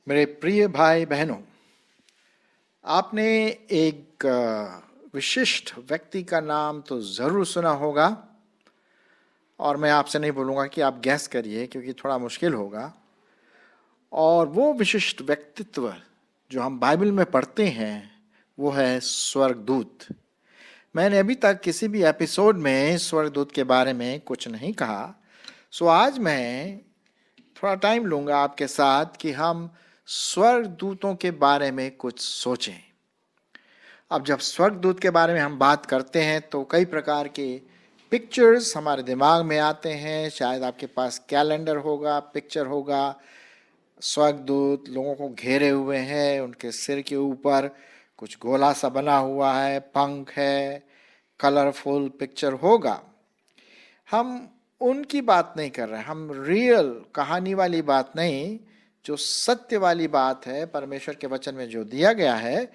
मेरे प्रिय भाई बहनों, आपने एक विशिष्ट व्यक्ति का नाम तो जरूर सुना होगा और मैं आपसे नहीं बोलूँगा कि आप गैस करिए क्योंकि थोड़ा मुश्किल होगा। और वो विशिष्ट व्यक्तित्व जो हम बाइबल में पढ़ते हैं वो है स्वर्गदूत। मैंने अभी तक किसी भी एपिसोड में स्वर्गदूत के बारे में कुछ नहीं कहा, सो आज मैं थोड़ा टाइम लूँगा आपके साथ कि हम स्वर्गदूतों के बारे में कुछ सोचें। अब जब स्वर्गदूत के बारे में हम बात करते हैं तो कई प्रकार के पिक्चर्स हमारे दिमाग में आते हैं। शायद आपके पास कैलेंडर होगा, पिक्चर होगा, स्वर्गदूत लोगों को घेरे हुए हैं, उनके सिर के ऊपर कुछ गोला सा बना हुआ है, पंख है, कलरफुल पिक्चर होगा। हम उनकी बात नहीं कर रहे, हम रियल कहानी वाली बात नहीं, जो सत्य वाली बात है, परमेश्वर के वचन में जो दिया गया है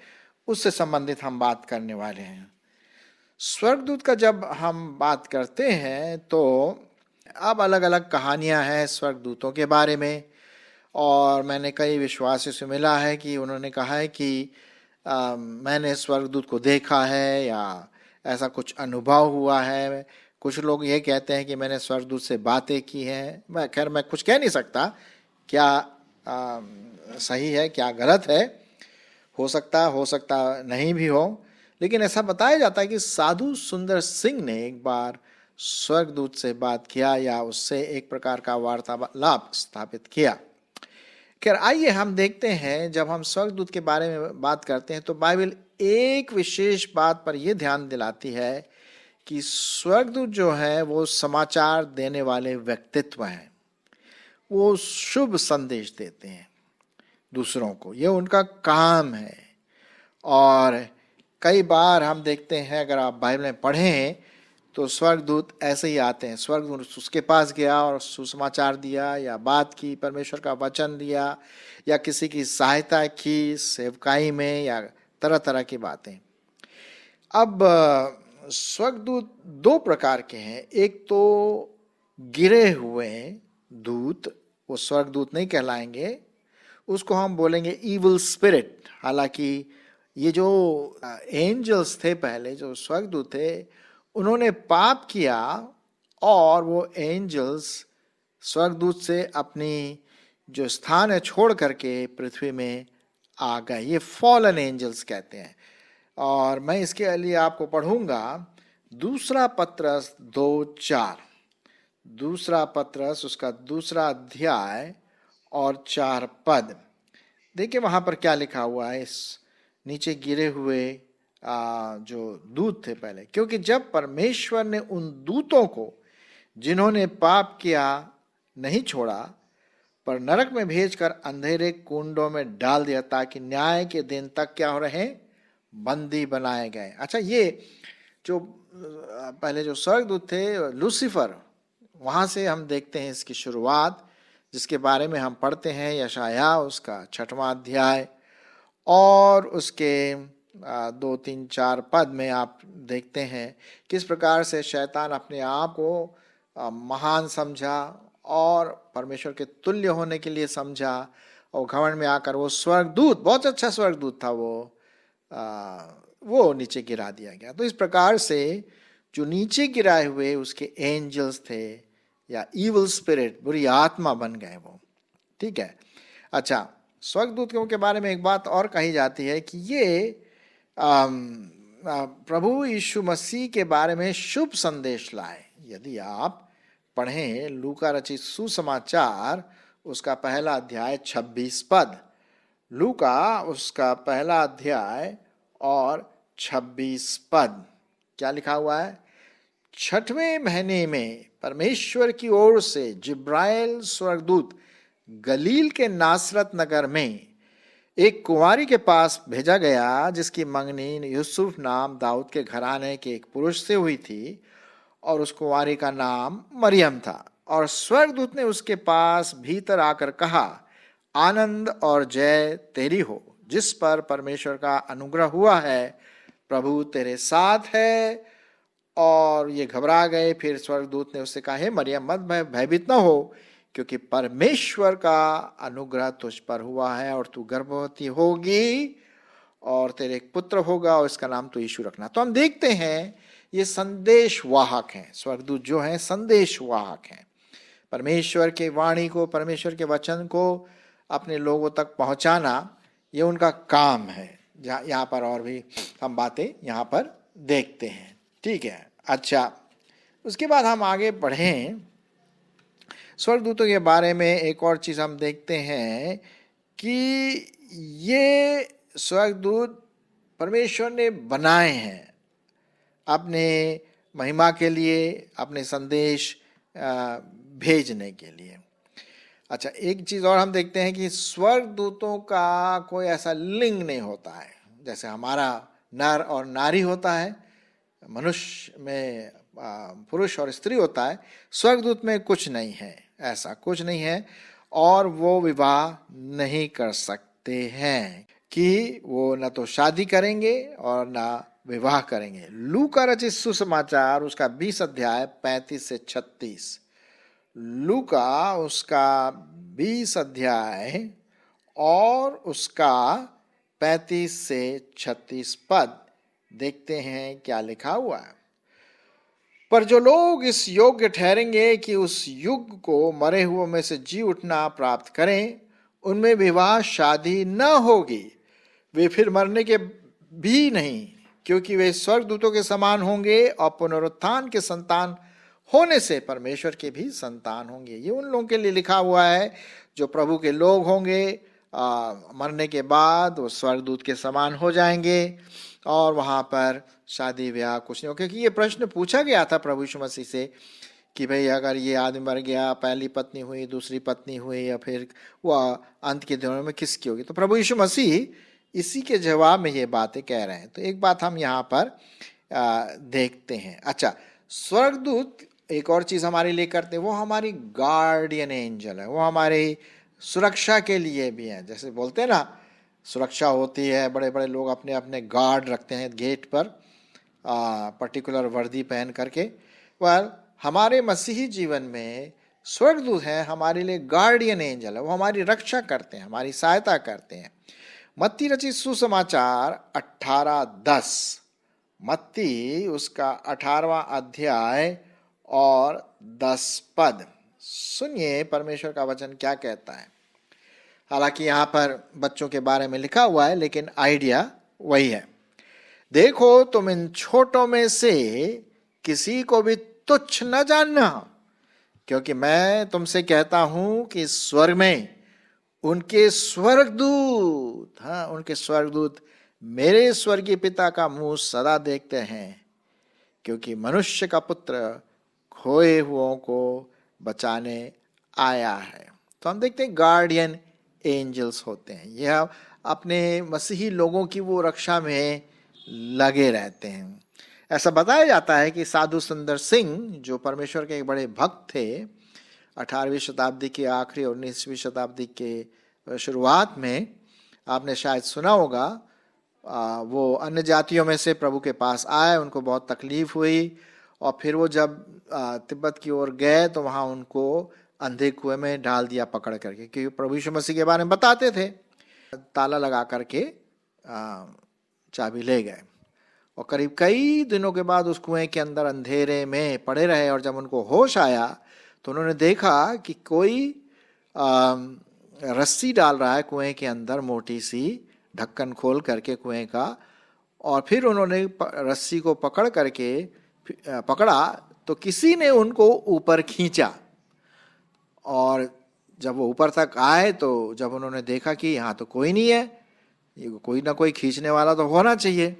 उससे संबंधित हम बात करने वाले हैं। स्वर्गदूत का जब हम बात करते हैं तो अब अलग अलग कहानियां हैं स्वर्गदूतों के बारे में, और मैंने कई विश्वासियों से मिला है कि उन्होंने कहा है कि मैंने स्वर्गदूत को देखा है या ऐसा कुछ अनुभव हुआ है। कुछ लोग ये कहते हैं कि मैंने स्वर्गदूत से बातें की हैं। मैं कुछ कह नहीं सकता क्या सही है क्या गलत है, हो सकता नहीं भी हो, लेकिन ऐसा बताया जाता है कि साधु सुंदर सिंह ने एक बार स्वर्गदूत से बात किया या उससे एक प्रकार का वार्तालाप स्थापित किया। खैर, आइए हम देखते हैं, जब हम स्वर्गदूत के बारे में बात करते हैं तो बाइबल एक विशेष बात पर यह ध्यान दिलाती है कि स्वर्गदूत जो है वो समाचार देने वाले व्यक्तित्व हैं। वो शुभ संदेश देते हैं दूसरों को, ये उनका काम है। और कई बार हम देखते हैं, अगर आप बाइबल में पढ़ें तो स्वर्गदूत ऐसे ही आते हैं। स्वर्गदूत उसके पास गया और सुसमाचार दिया या बात की, परमेश्वर का वचन दिया या किसी की सहायता की सेवकाई में या तरह तरह की बातें। अब स्वर्गदूत दो प्रकार के हैं। एक तो गिरे हुए दूत, वो स्वर्गदूत नहीं कहलाएंगे, उसको हम बोलेंगे इविल स्पिरिट। हालांकि ये जो एंजल्स थे पहले, जो स्वर्गदूत थे, उन्होंने पाप किया और वो एंजल्स स्वर्गदूत से अपनी जो स्थान है छोड़ करके पृथ्वी में आ गए। ये फॉलन एंजल्स कहते हैं। और मैं इसके लिए आपको पढ़ूंगा दूसरा पत्रस 2:4। दूसरा पत्रस उसका दूसरा अध्याय और 4 पद। देखिए वहां पर क्या लिखा हुआ है। इस नीचे गिरे हुए जो दूत थे पहले, क्योंकि जब परमेश्वर ने उन दूतों को जिन्होंने पाप किया नहीं छोड़ा, पर नरक में भेजकर अंधेरे कुंडों में डाल दिया, ताकि न्याय के दिन तक क्या हो रहे, बंदी बनाए गए। अच्छा, ये जो पहले जो स्वर्गदूत थे लूसीफर, वहां से हम देखते हैं इसकी शुरुआत, जिसके बारे में हम पढ़ते हैं यशाया उसका 6वां अध्याय और उसके 2, 3, 4 पद में आप देखते हैं किस प्रकार से शैतान अपने आप को महान समझा और परमेश्वर के तुल्य होने के लिए समझा, और घमंड में आकर वो स्वर्गदूत, बहुत अच्छा स्वर्गदूत था, वो नीचे गिरा दिया गया। तो इस प्रकार से जो नीचे गिराए हुए उसके एंजल्स थे या इविल स्पिरिट, बुरी आत्मा बन गए वो। ठीक है। अच्छा, स्वर्गदूतों के बारे में एक बात और कही जाती है कि ये प्रभु यीशु मसीह के बारे में शुभ संदेश लाए। यदि आप पढ़ें लूका रचित सुसमाचार उसका पहला अध्याय 26 पद, लूका उसका पहला अध्याय और 26 पद, क्या लिखा हुआ है? 6वें महीने में परमेश्वर की ओर से जिब्राइल स्वर्गदूत गलील के नासरत नगर में एक कुंवारी के पास भेजा गया, जिसकी मंगनी यूसुफ नाम दाऊद के घराने के एक पुरुष से हुई थी, और उस कुंवारी का नाम मरियम था। और स्वर्गदूत ने उसके पास भीतर आकर कहा, आनंद और जय तेरी हो, जिस पर परमेश्वर का अनुग्रह हुआ है, प्रभु तेरे साथ है। और ये घबरा गए। फिर स्वर्गदूत ने उससे कहा, हे मरियम, मत भयभीत न हो, क्योंकि परमेश्वर का अनुग्रह तुझ पर हुआ है और तू गर्भवती होगी और तेरे एक पुत्र होगा और इसका नाम तो यीशु रखना। तो हम देखते हैं ये संदेश वाहक हैं। स्वर्गदूत जो हैं संदेश वाहक हैं। परमेश्वर के वाणी को, परमेश्वर के वचन को अपने लोगों तक पहुंचाना ये उनका काम है। यहाँ पर और भी हम बातें यहाँ पर देखते हैं। ठीक है, अच्छा, उसके बाद हम आगे बढ़ें। स्वर्गदूतों के बारे में एक और चीज़ हम देखते हैं कि ये स्वर्गदूत परमेश्वर ने बनाए हैं अपने महिमा के लिए, अपने संदेश भेजने के लिए। अच्छा, एक चीज़ और हम देखते हैं कि स्वर्गदूतों का कोई ऐसा लिंग नहीं होता है जैसे हमारा नर और नारी होता है, मनुष्य में पुरुष और स्त्री होता है। स्वर्गदूत में कुछ नहीं है, ऐसा कुछ नहीं है, और वो विवाह नहीं कर सकते हैं कि वो न तो शादी करेंगे और न विवाह करेंगे। लूका रचित सुसमाचार उसका 20 अध्याय 35 से 36। लूका उसका 20 अध्याय और उसका 35 से 36 पद देखते हैं क्या लिखा हुआ है। पर जो लोग इस योग्य ठहरेंगे कि उस युग को मरे हुओं में से जी उठना प्राप्त करें, उनमें विवाह शादी न होगी। वे फिर मरने के भी नहीं, क्योंकि वे स्वर्गदूतों के समान होंगे और पुनरुत्थान के संतान होने से परमेश्वर के भी संतान होंगे। ये उन लोगों के लिए लिखा हुआ है जो प्रभु के लोग होंगे। मरने के बाद वो स्वर्गदूत के समान हो जाएंगे और वहाँ पर शादी ब्याह कुछ नहीं हो। क्योंकि ये प्रश्न पूछा गया था प्रभु यीशु मसीह से कि भाई अगर ये आदमी मर गया, पहली पत्नी हुई, दूसरी पत्नी हुई, या फिर वह अंत के दिनों में किसकी होगी। तो प्रभु यीशु मसीह इसी के जवाब में ये बातें कह रहे हैं। तो एक बात हम यहाँ पर देखते हैं। अच्छा, स्वर्गदूत एक और चीज़ हमारे लिए करते हैं, वो हमारी गार्डियन एंजल है। वो हमारी सुरक्षा के लिए भी है। जैसे बोलते हैं ना, सुरक्षा होती है, बड़े बड़े लोग अपने अपने गार्ड रखते हैं गेट पर पर्टिकुलर वर्दी पहन करके। वह हमारे मसीही जीवन में स्वर्गदूत हैं, हमारे लिए गार्डियन एंजल है। वो हमारी रक्षा करते हैं, हमारी सहायता करते हैं। मत्ती रचित सुसमाचार 18:10, मत्ती उसका 18वां अध्याय और 10 पद सुनिए परमेश्वर का वचन क्या कहता है। हालांकि यहाँ पर बच्चों के बारे में लिखा हुआ है, लेकिन आइडिया वही है। देखो, तुम इन छोटों में से किसी को भी तुच्छ न जानना, क्योंकि मैं तुमसे कहता हूं कि स्वर्ग में उनके स्वर्गदूत, उनके स्वर्गदूत मेरे स्वर्गीय पिता का मुंह सदा देखते हैं, क्योंकि मनुष्य का पुत्र खोए हुओं को बचाने आया है। तो हम देखते हैं गार्डियन एंजल्स होते हैं। यह अपने मसीही लोगों की वो रक्षा में लगे रहते हैं। ऐसा बताया जाता है कि साधु सुंदर सिंह, जो परमेश्वर के एक बड़े भक्त थे, 18वीं शताब्दी के आखिरी और 19वीं शताब्दी के शुरुआत में, आपने शायद सुना होगा, वो अन्य जातियों में से प्रभु के पास आए। उनको बहुत तकलीफ हुई और फिर वो जब तिब्बत की ओर गए तो वहाँ उनको अंधे कुएं में डाल दिया पकड़ करके, क्योंकि प्रभु यीशु मसीह के बारे में बताते थे। ताला लगा करके चाबी ले गए और करीब कई दिनों के बाद उस कुएं के अंदर अंधेरे में पड़े रहे। और जब उनको होश आया तो उन्होंने देखा कि कोई रस्सी डाल रहा है कुएं के अंदर, मोटी सी, ढक्कन खोल करके कुएं का। और फिर उन्होंने रस्सी को पकड़ा तो किसी ने उनको ऊपर खींचा। और जब वो ऊपर तक आए तो जब उन्होंने देखा कि यहाँ तो कोई नहीं है, ये कोई ना कोई खींचने वाला तो होना चाहिए,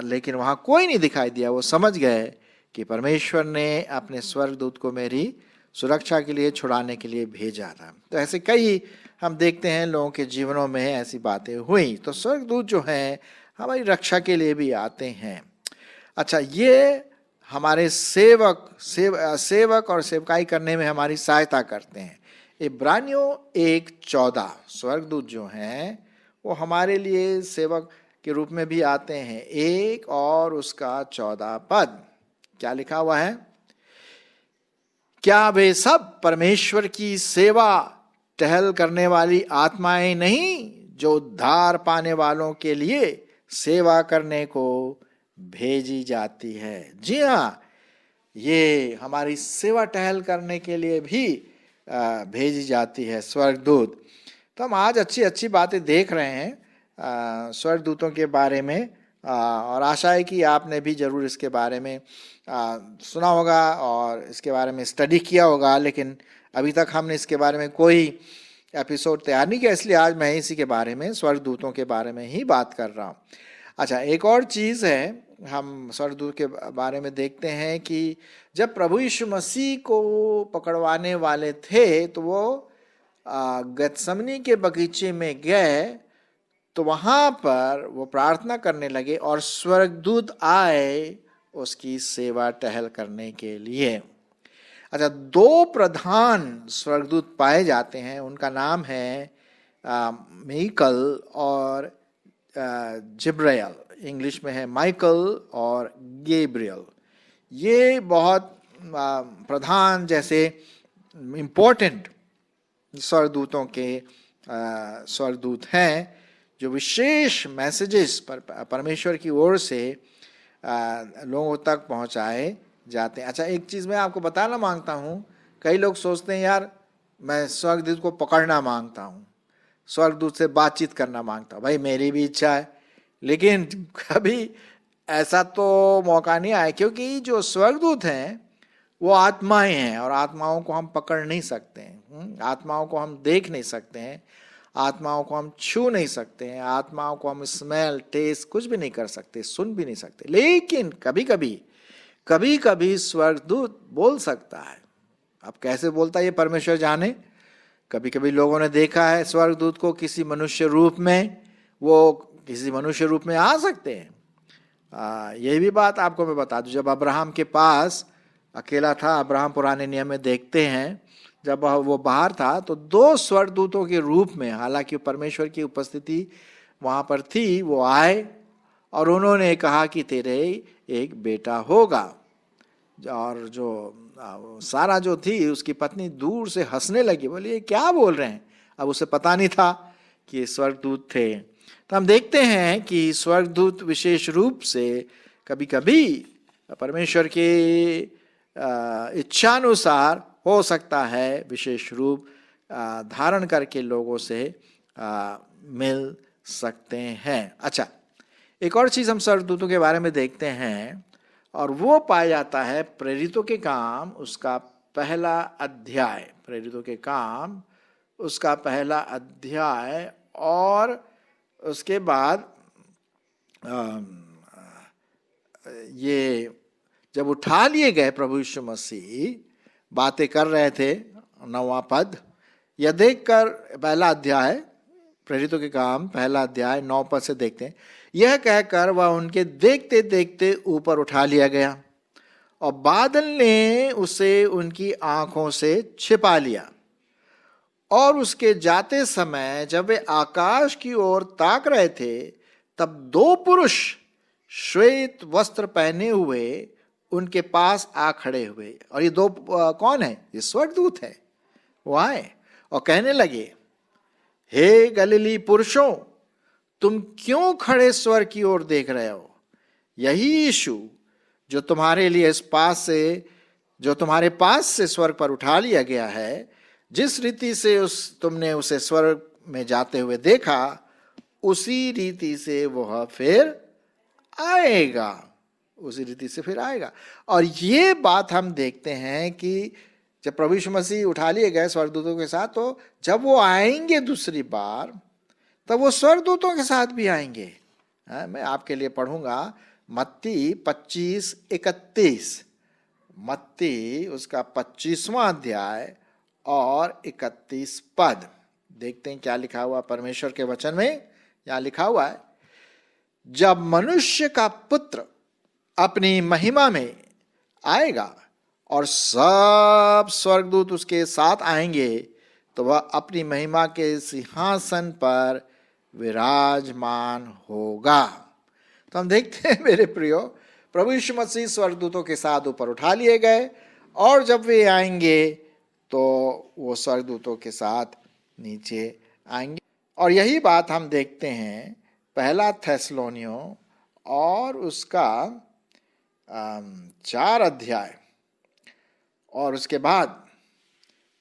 लेकिन वहाँ कोई नहीं दिखाई दिया। वो समझ गए कि परमेश्वर ने अपने स्वर्गदूत को मेरी सुरक्षा के लिए, छुड़ाने के लिए भेजा था। तो ऐसे कई हम देखते हैं लोगों के जीवनों में ऐसी बातें हुई। तो स्वर्गदूत जो हैं हमारी रक्षा के लिए भी आते हैं। अच्छा, ये हमारे सेवक और सेवकाई करने में हमारी सहायता करते हैं। इब्रानियों 1:14, स्वर्गदूत जो हैं वो हमारे लिए सेवक के रूप में भी आते हैं। 1 और उसका 14 पद क्या लिखा हुआ है? क्या वे सब परमेश्वर की सेवा टहल करने वाली आत्माएं नहीं जो उद्धार पाने वालों के लिए सेवा करने को भेजी जाती है? जी हाँ, ये हमारी सेवा टहल करने के लिए भी भेजी जाती है, स्वर्गदूत। तो हम आज अच्छी अच्छी बातें देख रहे हैं स्वर्गदूतों के बारे में, और आशा है कि आपने भी जरूर इसके बारे में सुना होगा और इसके बारे में स्टडी किया होगा, लेकिन अभी तक हमने इसके बारे में कोई एपिसोड तैयार नहीं किया, इसलिए आज मैं इसी के बारे में, स्वर्गदूतों के बारे में ही बात कर रहा हूँ। अच्छा, एक और चीज़ है, हम स्वर्गदूत के बारे में देखते हैं कि जब प्रभु यीशु मसीह को पकड़वाने वाले थे तो वो गतसमनी के बगीचे में गए, तो वहाँ पर वो प्रार्थना करने लगे और स्वर्गदूत आए उसकी सेवा टहल करने के लिए। अच्छा, दो प्रधान स्वर्गदूत पाए जाते हैं, उनका नाम है मीकल और जिब्राइल। इंग्लिश में है माइकल और गैब्रियल। ये बहुत प्रधान जैसे इम्पोर्टेंट स्वर्गदूतों के स्वर्गदूत हैं जो विशेष मैसेजेस परमेश्वर की ओर से लोगों तक पहुंचाए जाते हैं। अच्छा, एक चीज़ मैं आपको बताना मांगता हूँ, कई लोग सोचते हैं यार मैं स्वर्गदूत को पकड़ना मांगता हूँ, स्वर्गदूत से बातचीत करना मांगता हूँ। भाई मेरी भी इच्छा है, लेकिन कभी ऐसा तो मौका नहीं आया, क्योंकि जो स्वर्गदूत हैं वो आत्माएं हैं और आत्माओं को हम पकड़ नहीं सकते हैं, आत्माओं को हम देख नहीं सकते हैं, आत्माओं को हम छू नहीं सकते हैं, आत्माओं को हम स्मेल टेस्ट कुछ भी नहीं कर सकते, सुन भी नहीं सकते। लेकिन कभी कभी स्वर्गदूत बोल सकता है। अब कैसे बोलता है ये परमेश्वर जाने। कभी कभी लोगों ने देखा है स्वर्गदूत को किसी मनुष्य रूप में, वो किसी मनुष्य रूप में आ सकते हैं। ये भी बात आपको मैं बता दूं, जब अब्राहम के पास अकेला था, अब्राहम पुराने नियम में देखते हैं जब वो बाहर था तो दो स्वर्गदूतों के रूप में, हालांकि परमेश्वर की उपस्थिति वहाँ पर थी, वो आए और उन्होंने कहा कि तेरे एक बेटा होगा। और जो सारा जो थी उसकी पत्नी दूर से हंसने लगी, बोली ये क्या बोल रहे हैं। अब उसे पता नहीं था कि ये स्वर्गदूत थे। तो हम देखते हैं कि स्वर्गदूत विशेष रूप से कभी कभी परमेश्वर के इच्छानुसार हो सकता है विशेष रूप धारण करके लोगों से मिल सकते हैं। अच्छा, एक और चीज हम स्वर्गदूतों के बारे में देखते हैं और वो पाया जाता है प्रेरितों के काम उसका पहला अध्याय। प्रेरितों के काम उसका पहला अध्याय, और उसके बाद ये जब उठा लिए गए प्रभु यीशु मसीह, बातें कर रहे थे, 9वां पद, यह देखकर, पहला अध्याय प्रेरितों के काम पहला अध्याय 9 पद से देखते हैं, यह कहकर वह उनके देखते देखते ऊपर उठा लिया गया और बादल ने उसे उनकी आंखों से छिपा लिया। और उसके जाते समय जब वे आकाश की ओर ताक रहे थे, तब दो पुरुष श्वेत वस्त्र पहने हुए उनके पास आ खड़े हुए। और ये दो कौन है? ये स्वर्गदूत है। वो आए और कहने लगे, हे गलीली पुरुषों, तुम क्यों खड़े स्वर्ग की ओर देख रहे हो? यही यीशु जो तुम्हारे पास से स्वर्ग पर उठा लिया गया है, जिस रीति से तुमने उसे स्वर्ग में जाते हुए देखा, उसी रीति से वह फिर आएगा। उसी रीति से फिर आएगा। और ये बात हम देखते हैं कि जब प्रभु यीशु मसीह उठा लिए गए स्वर्गदूतों के साथ, तो जब वो आएंगे दूसरी बार, तब वो स्वर्गदूतों के साथ भी आएंगे। मैं आपके लिए पढ़ूंगा मत्ती 25:31। मत्ती उसका 25वां अध्याय और 31 पद देखते हैं क्या लिखा हुआ परमेश्वर के वचन में। यहां लिखा हुआ है, जब मनुष्य का पुत्र अपनी महिमा में आएगा और सब स्वर्गदूत उसके साथ आएंगे, तो वह अपनी महिमा के सिंहासन पर विराजमान होगा। तो हम देखते हैं मेरे प्रियो, प्रभु यीशु मसीह स्वर्गदूतों के साथ ऊपर उठा लिए गए, और जब वे आएंगे तो वो स्वर्गदूतों के साथ नीचे आएंगे। और यही बात हम देखते हैं पहला थेसलोनियों और उसका 4 अध्याय और उसके बाद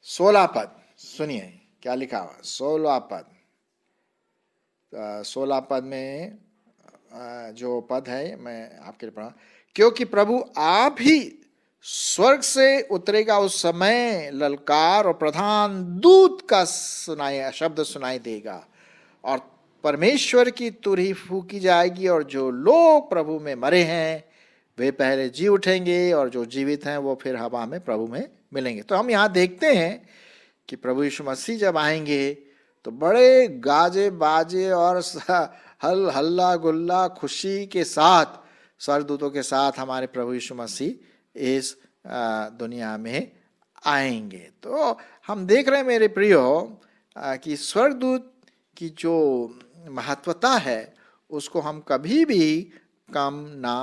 16 पद। सुनिए क्या लिखा हुआ, 16 पद। 16 पद में जो पद है मैं आपके लिए पढ़ा, क्योंकि प्रभु आप ही स्वर्ग से उतरेगा, उस समय ललकार और प्रधान दूत का शब्द सुनाई देगा, और परमेश्वर की तुरही फूकी जाएगी, और जो लोग प्रभु में मरे हैं वे पहले जी उठेंगे, और जो जीवित हैं वो फिर हवा में प्रभु में मिलेंगे। तो हम यहाँ देखते हैं कि प्रभु यीशु मसीह जब आएंगे तो बड़े गाजे बाजे और हल्ला गुल्ला खुशी के साथ स्वर्गदूतों के साथ हमारे प्रभु यीशु मसीह इस दुनिया में आएंगे। तो हम देख रहे हैं मेरे प्रियो कि स्वर्गदूत की जो महत्वता है उसको हम कभी भी कम ना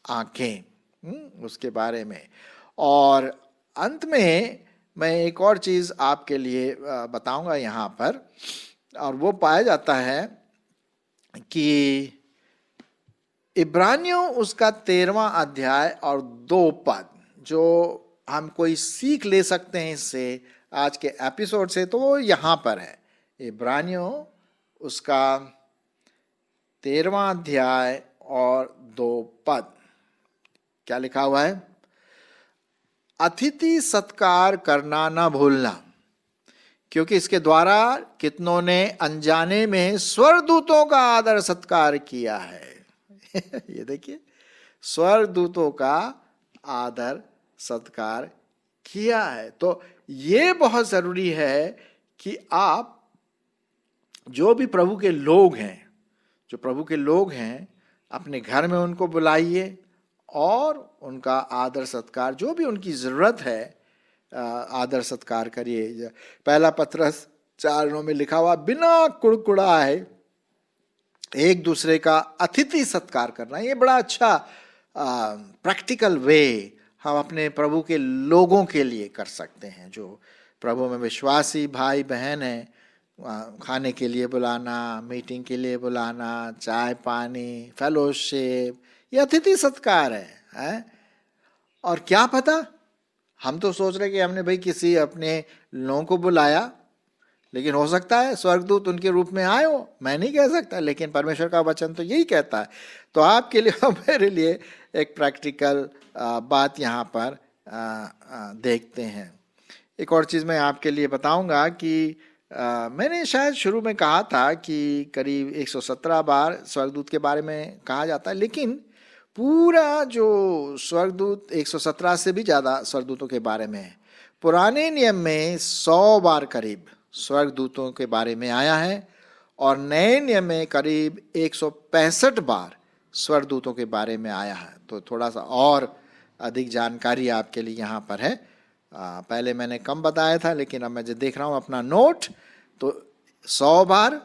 आंकें उसके बारे में। और अंत में मैं एक और चीज़ आपके लिए बताऊंगा यहाँ पर, और वो पाया जाता है कि इब्रानियों उसका 13वां अध्याय और 2 पद, जो हम कोई सीख ले सकते हैं इससे आज के एपिसोड से, तो वो यहाँ पर है। इब्रानियों उसका 13वां अध्याय और 2 पद। क्या लिखा हुआ है? अतिथि सत्कार करना ना भूलना, क्योंकि इसके द्वारा कितनों ने अनजाने में स्वर्गदूतों का आदर सत्कार किया है। ये देखिए, स्वर्गदूतों का आदर सत्कार किया है। तो ये बहुत जरूरी है कि आप जो भी प्रभु के लोग हैं, जो प्रभु के लोग हैं, अपने घर में उनको बुलाइए और उनका आदर सत्कार, जो भी उनकी ज़रूरत है आदर सत्कार करिए। पहला पत्रस 4:9 में लिखा हुआ, बिना कुड़कुड़ाए एक दूसरे का अतिथि सत्कार करना। ये बड़ा अच्छा प्रैक्टिकल वे हम अपने प्रभु के लोगों के लिए कर सकते हैं। जो प्रभु में विश्वासी भाई बहन हैं, खाने के लिए बुलाना, मीटिंग के लिए बुलाना, चाय पानी, फेलोशिप, ये अतिथि सत्कार है। और क्या पता, हम तो सोच रहे कि हमने भाई किसी अपने लोगों को बुलाया, लेकिन हो सकता है स्वर्गदूत उनके रूप में आए हो, मैं नहीं कह सकता, लेकिन परमेश्वर का वचन तो यही कहता है। तो आपके लिए और मेरे लिए एक प्रैक्टिकल बात यहाँ पर देखते हैं। एक और चीज़ मैं आपके लिए बताऊंगा कि मैंने शायद शुरू में कहा था कि करीब 117 बार स्वर्गदूत के बारे में कहा जाता है, लेकिन पूरा जो स्वर्गदूत 117 से भी ज़्यादा स्वर्गदूतों के बारे में है। पुराने नियम में 100 बार करीब स्वर्गदूतों के बारे में आया है, और नए नियम में करीब 165 बार स्वर्गदूतों के बारे में आया है। तो थोड़ा सा और अधिक जानकारी आपके लिए यहाँ पर है। पहले मैंने कम बताया था, लेकिन अब मैं जो देख रहा हूँ अपना नोट, तो 100 बार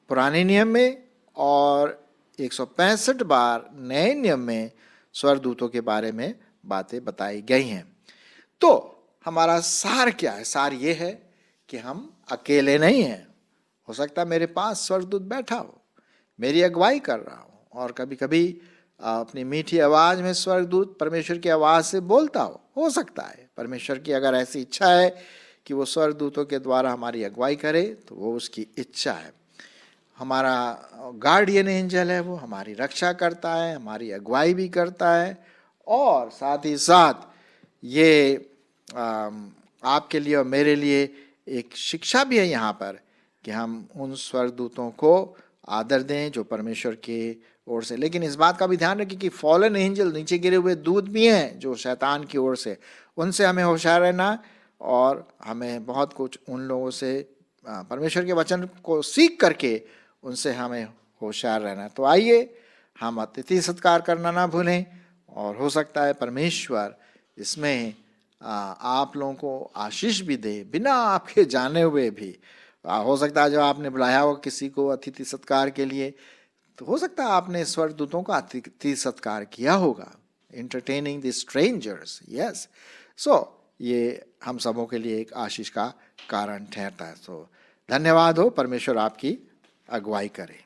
पुराने नियम में और 165 बार नए नियम में स्वर्गदूतों के बारे में बातें बताई गई हैं। तो हमारा सार क्या है? सार ये है कि हम अकेले नहीं हैं। हो सकता है मेरे पास स्वर्गदूत बैठा हो, मेरी अगुवाई कर रहा हो, और कभी कभी अपनी मीठी आवाज़ में स्वर्गदूत परमेश्वर की आवाज़ से बोलता हो सकता है। परमेश्वर की अगर ऐसी इच्छा है कि वो स्वर्गदूतों के द्वारा हमारी अगुवाई करे, तो वो उसकी इच्छा है। हमारा गार्डियन एंजल है, वो हमारी रक्षा करता है, हमारी अगुवाई भी करता है, और साथ ही साथ ये आपके लिए और मेरे लिए एक शिक्षा भी है यहाँ पर कि हम उन स्वर्गदूतों को आदर दें जो परमेश्वर के ओर से। लेकिन इस बात का भी ध्यान रखें कि फॉलन एंजल, नीचे गिरे हुए दूत भी हैं जो शैतान की ओर से, उनसे हमें होशियार रहना, और हमें बहुत कुछ उन लोगों से परमेश्वर के वचन को सीख करके उनसे हमें होशियार रहना। तो आइए हम अतिथि सत्कार करना ना भूलें, और हो सकता है परमेश्वर इसमें आप लोगों को आशीष भी दे बिना आपके जाने हुए भी। हो सकता है जो आपने बुलाया हो किसी को अतिथि सत्कार के लिए, तो हो सकता है आपने स्वर्गदूतों का अतिथि सत्कार किया होगा। entertaining the strangers. Yes. So ये हम सबों के लिए एक आशीष का कारण ठहरता है. So धन्यवाद हो, परमेश्वर आपकी अगुवाई करे.